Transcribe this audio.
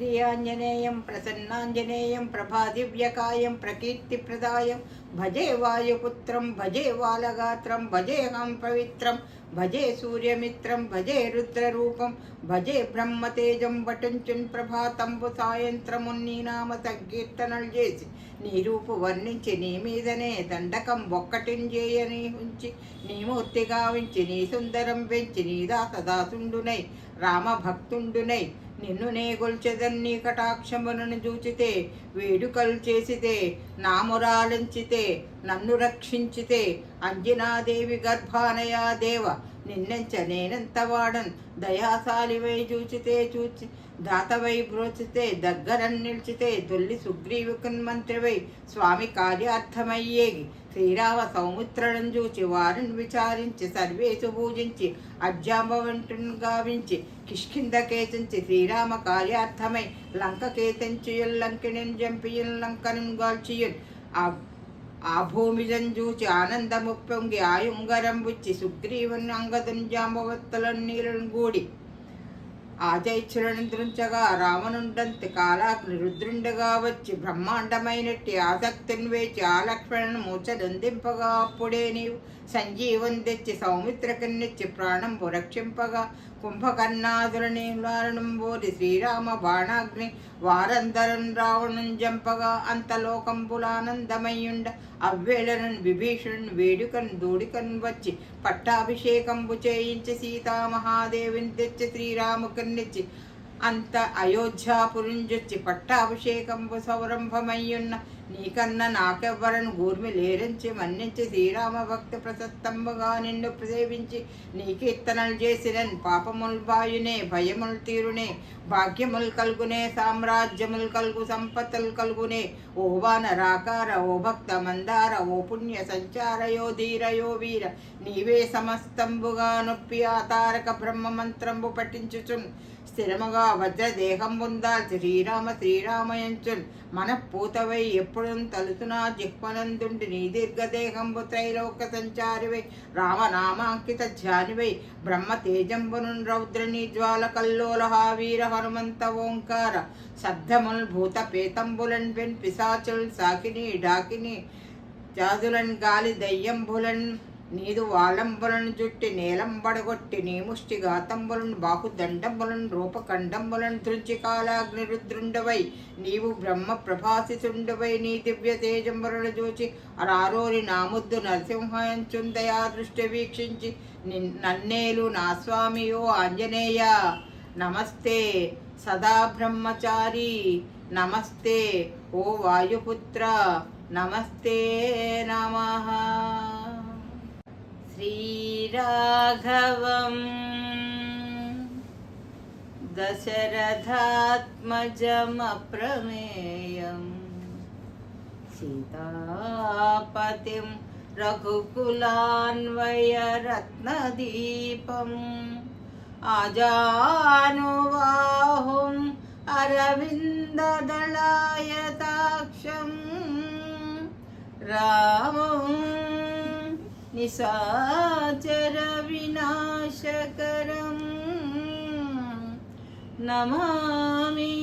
श्रीआञ्जनेयं प्रसन्नाञ्जनेयं प्रभादिव्यकायं प्रकीर्तिप्रदायं भजे वायुपुत्रं भजे वालगात्रं भजेऽहं पवित्रं भजे सूर्यमित्रं भजे रुद्ररूपं भजे ब्रह्मतेजं వటుంచున్ ప్రభాతంబు సాయంత్రమున్ నీ నామ సంకీర్తనలు చేసి నీ రూపు వర్ణించి నీ మీదనే దండకం ఒక్కటించేయని ఉంచి నీ మూర్తి గావించి నీ సుందరం పెంచి నీ దాసదాసుండునై రామభక్తుండునై నిన్ను నే గొల్చెదన్ని కటాక్షములను చూచితే వేడుకలు చేసితే నామురాలించితే నన్ను రక్షించితే అంజనాదేవి గర్భానయా దేవ నిన్నెంచ నేనెంత వాడన్ దయాశాలివై చూచితే చూచి దాతవై బ్రోచితే దగ్గరన్ నిలిచితే తొల్లి సుగ్రీవుకన్మంత్రివై స్వామి కార్యార్థమయ్యేగి శ్రీరామ సౌమిత్రులను చూచి వారిని విచారించి సర్వేసు పూజించి అజ్జాంబవంటును గావించి కిష్కిందకేచించి శ్రీరామ కార్యార్థమై లంకకేతంచియుల్ లంకిణిన్ జంపియుల్ లంకను గాల్చియుల్ ఆ భూమిజం చూచి ఆనందము పొంగి ఆయుంగరం బుచ్చి సుగ్రీవుని అంగదున్ జాంబవత్తులను నీళ్ళను గూడి ఆజైచ్చులను దృంచగా రావణుండంతి కాలాగ్ని రుద్రుండగా వచ్చి బ్రహ్మాండమైనట్టి ఆసక్తిని వేచి ఆ లక్ష్మణను మూచదందింపగా అప్పుడే నీవు సంజీవం తెచ్చి సౌమిత్రకన్నిచ్చి ప్రాణంబు రక్షింపగా కుంభకర్ణాదులని బోధి శ్రీరామ బాణాగ్ని వారందరం రావణుం జంపగా అంతలోకంబులానందమయ్యుండ అవ్వేళనన్ విభీషణుని వేడుకన్ దూడికన్ వచ్చి పట్టాభిషేకంబు చేయించి సీతామహాదేవిని తెచ్చి శ్రీరాముకన్నిచ్చి అంత అయోధ్యాపురింజొచ్చి పట్టాభిషేకంబు సౌరంభమయ్యున్న నీకన్న నాకెవ్వరను గూర్మి లేరించి మన్నించి శ్రీరామ భక్తి ప్రసత్తంబుగా నిన్ను సేవించి నీ కీర్తనలు చేసినన్ పాపముల్ బాయునే భయముల్ తీరునే భాగ్యముల్ కల్గునే సామ్రాజ్యముల్ కల్గు సంపత్తులు కల్గునే ఓ వానరాకార ఓ భక్త మందార ఓ పుణ్య సంచారయో ధీరయో వీర నీవే సమస్తంబుగా నొప్పి ఆ తారక బ్రహ్మ మంత్రంబు పఠించుచున్ స్థిరముగా వజ్రదేహం పొందాల్సి శ్రీరామయంచున్ మనఃపూతవై ఎప్పుడు తలుతునా జిహ్వనందుండి నీ దీర్ఘదేహంబు త్రైలోక సంచారివై రామనామాంకిత ధ్యానివై బ్రహ్మ తేజంబును రౌద్రని జ్వాల కల్లోలహా వీర హనుమంత ఓంకార శబ్దముల్ భూత పేతంబులన్ పెన్ పిశాచుల్ సాకిని డాకిని జాజులన్ గాలి దయ్యంబులన్ నీదు వాలంబులను జుట్టి నేలంబడగొట్టి నీ ముష్టి గాతంబులను బాహుదండంబులను రూపకండంబులను ధృంచి కాలాగ్ని రుద్రుండవై నీవు బ్రహ్మ ప్రభాసితుండవై నీ దివ్య తేజంబులను చూచి అరారోరి నాముద్దు నరసింహాయంచుందయా దృష్టి వీక్షించి నన్నేలు నా స్వామియో ఆంజనేయ నమస్తే సదా బ్రహ్మచారి నమస్తే ఓ వాయుపుత్ర నమస్తే నమః శ్రీరాఘవం దశరథాత్మజమప్రమేయం సీతాపతిం రఘుకులాన్వయరత్నదీపం ఆజానుబాహుం అరవిందదళాయతాక్షం రామం నిశాచర వినాశకరం నమామి.